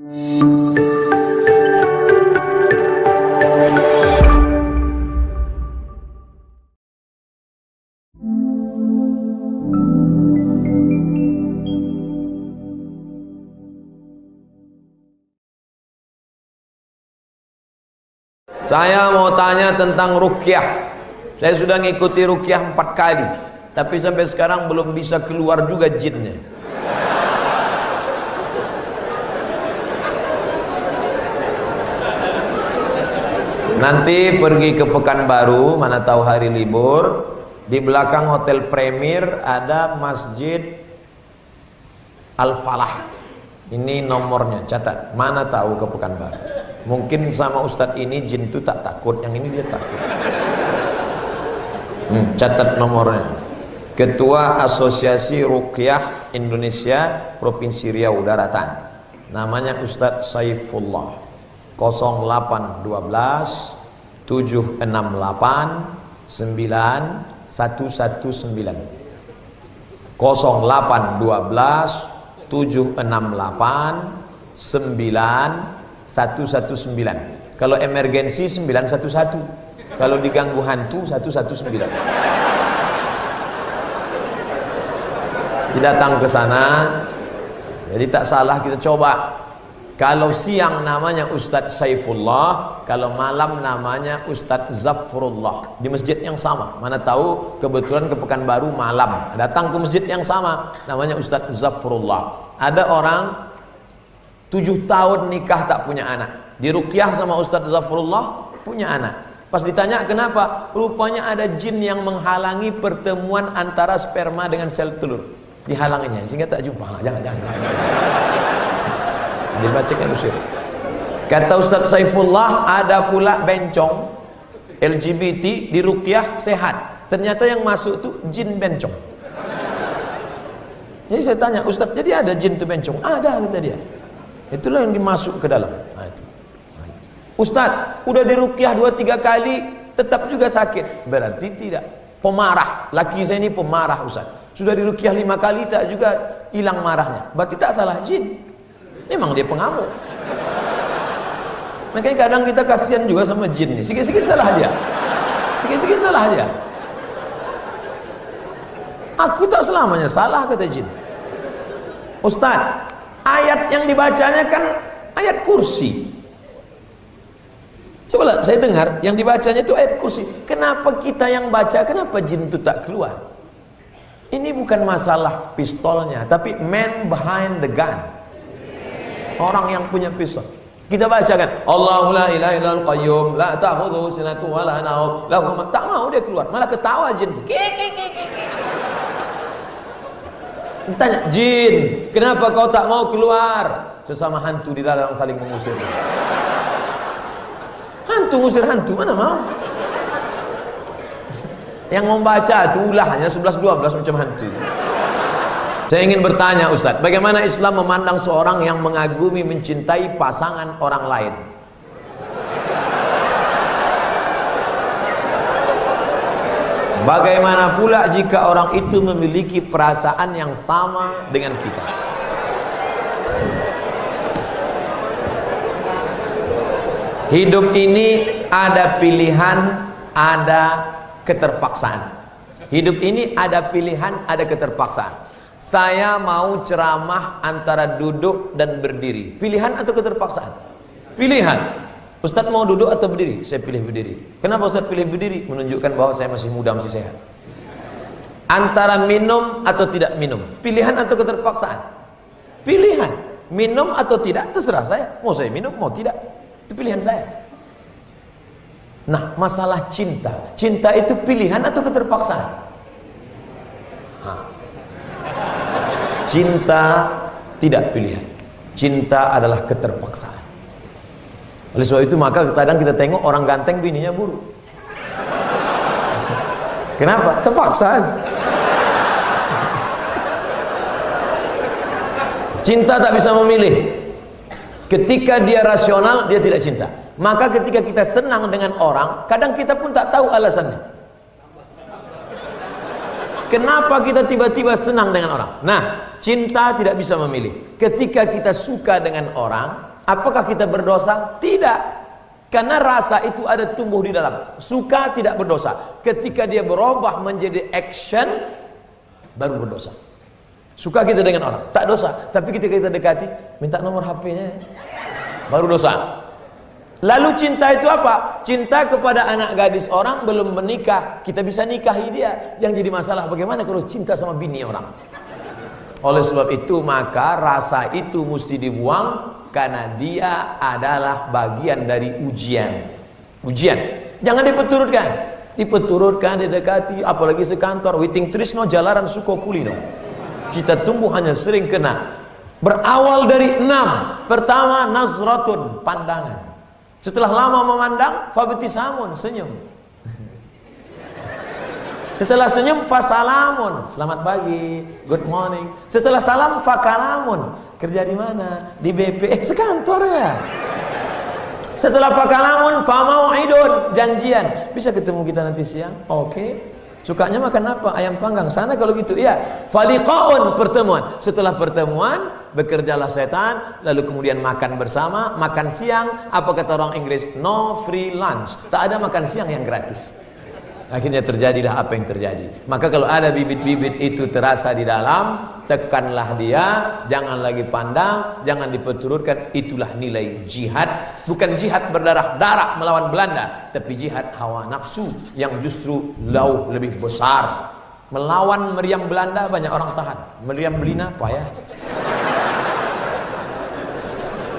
Saya mau tanya tentang ruqyah. Saya sudah ngikuti ruqyah 4 kali, tapi sampai sekarang belum bisa keluar juga jinnya. Nanti pergi ke Pekanbaru, mana tahu hari libur, di belakang Hotel Premier ada Masjid Al-Falah. Ini nomornya, catat. Mana tahu ke Pekanbaru. Mungkin sama Ustadz ini jin itu tak takut, yang ini dia takut. Catat nomornya. Ketua Asosiasi Ruqyah Indonesia Provinsi Riau Daratan. Namanya Ustadz Saifullah. 0812 768 9119. 0812 768 9119. Kalau emergensi 911. Kalau diganggu hantu 119. Datang ke sana. Jadi tak salah kita coba. Kalau siang namanya Ustadz Saifullah, kalau malam namanya Ustadz Zafrullah, di masjid yang sama. Mana tahu kebetulan ke Pekanbaru malam, datang ke masjid yang sama, namanya Ustadz Zafrullah. Ada orang 7 tahun nikah tak punya anak, diruqyah sama Ustadz Zafrullah, punya anak. Pas ditanya kenapa, rupanya ada jin yang menghalangi pertemuan antara sperma dengan sel telur, dihalanginya sehingga tak jumpa. Jangan. Dibacakan usir. Kata Ustadz Saifullah, ada pula bencong LGBT di ruqyah sehat. Ternyata yang masuk tuh jin bencong. Jadi saya tanya, Ustadz, jadi ada jin tuh bencong? Ada, kata dia. Itulah yang dimasuk ke dalam. Nah, itu. Ustadz, udah di ruqyah 2-3 kali tetap juga sakit. Berarti tidak. Pemarah. Laki saya ini pemarah, Ustadz. Sudah di ruqyah 5 kali tak juga hilang marahnya. Berarti tak salah jin. Memang dia pengamuk. Makanya kadang kita kasihan juga sama jin nih. Sikit-sikit salah dia. Sikit-sikit salah dia. Aku tak selamanya salah, kata jin. Ustaz, ayat yang dibacanya kan ayat kursi. Coba saya dengar yang dibacanya itu ayat kursi. Kenapa kita yang baca, kenapa jin itu tak keluar? Ini bukan masalah pistolnya, tapi man behind the gun. Orang yang punya pistol. Kita bacakan Allahu la ilaha illal qayyum la ta'khudhuhu sinatun wa la nawm lahu ma, tak mau dia keluar, malah ketawa jin. Ditanya, jin, kenapa kau tak mau keluar? Sesama hantu di dalam saling mengusir. Hantu ngusir hantu, mana mau? Yang membaca itu ulahnya 11-12 macam hantu. Saya ingin bertanya, Ustadz, bagaimana Islam memandang seorang yang mengagumi, mencintai pasangan orang lain? Bagaimana pula jika orang itu memiliki perasaan yang sama dengan kita? Hidup ini ada pilihan, ada keterpaksaan. Hidup ini ada pilihan, ada keterpaksaan. Saya mau ceramah antara duduk dan berdiri. Pilihan atau keterpaksaan? Pilihan. Ustadz mau duduk atau berdiri? Saya pilih berdiri. Kenapa Ustadz pilih berdiri? Menunjukkan bahwa saya masih muda, masih sehat. Antara minum atau tidak minum. Pilihan atau keterpaksaan? Pilihan. Minum atau tidak, terserah saya. Mau saya minum, mau tidak. Itu pilihan saya. Nah, masalah cinta. Cinta itu pilihan atau keterpaksaan? Cinta tidak pilihan. Cinta adalah keterpaksaan. Oleh sebab itu maka kadang kita tengok orang ganteng bininya buruk. Kenapa? Terpaksa. Cinta tak bisa memilih. Ketika dia rasional, dia tidak cinta. Maka ketika kita senang dengan orang, kadang kita pun tak tahu alasannya. Kenapa kita tiba-tiba senang dengan orang? Nah, cinta tidak bisa memilih. Ketika kita suka dengan orang, Apakah kita berdosa? Tidak. Karena rasa itu ada tumbuh di dalam. Suka tidak berdosa. Ketika dia berubah menjadi action, baru berdosa. Suka kita dengan orang, tak dosa. Tapi ketika kita dekati, minta nomor HP-nya, baru dosa. Lalu cinta itu apa? Cinta kepada anak gadis orang belum menikah, kita bisa nikahi dia. Yang jadi masalah bagaimana kalau cinta sama bini orang? Oleh sebab itu maka rasa itu mesti dibuang, karena dia adalah bagian dari ujian. Ujian. Jangan dipeturutkan. Dipeturutkan, didekati, apalagi sekantor, witing trisno jalaran suko kulino. Kita tumbuh hanya sering kena. Berawal dari 6. Pertama, nazratun, pandangan. Setelah lama memandang, fabtisamun, senyum. Setelah senyum, fasalamun, selamat pagi, good morning. Setelah salam, fakalamun, kerja di mana? Di BP, sekantor ya. Setelah fakalamun, famau'idun, janjian. Bisa ketemu kita nanti siang? Oke. Sukanya makan apa? Ayam panggang. Sana kalau gitu, iya. Faliqaun, pertemuan. Setelah pertemuan, bekerjalah setan, lalu kemudian makan bersama, makan siang. Apa kata orang Inggris? No free lunch. Tak ada makan siang yang gratis. Akhirnya terjadilah apa yang terjadi. Maka kalau ada bibit-bibit itu terasa di dalam, tekanlah dia, jangan lagi pandang, jangan dipeturutkan. Itulah nilai jihad. Bukan jihad berdarah-darah melawan Belanda, tapi jihad hawa nafsu yang justru jauh lebih besar. Melawan meriam Belanda banyak orang tahan, meriam Belina payah.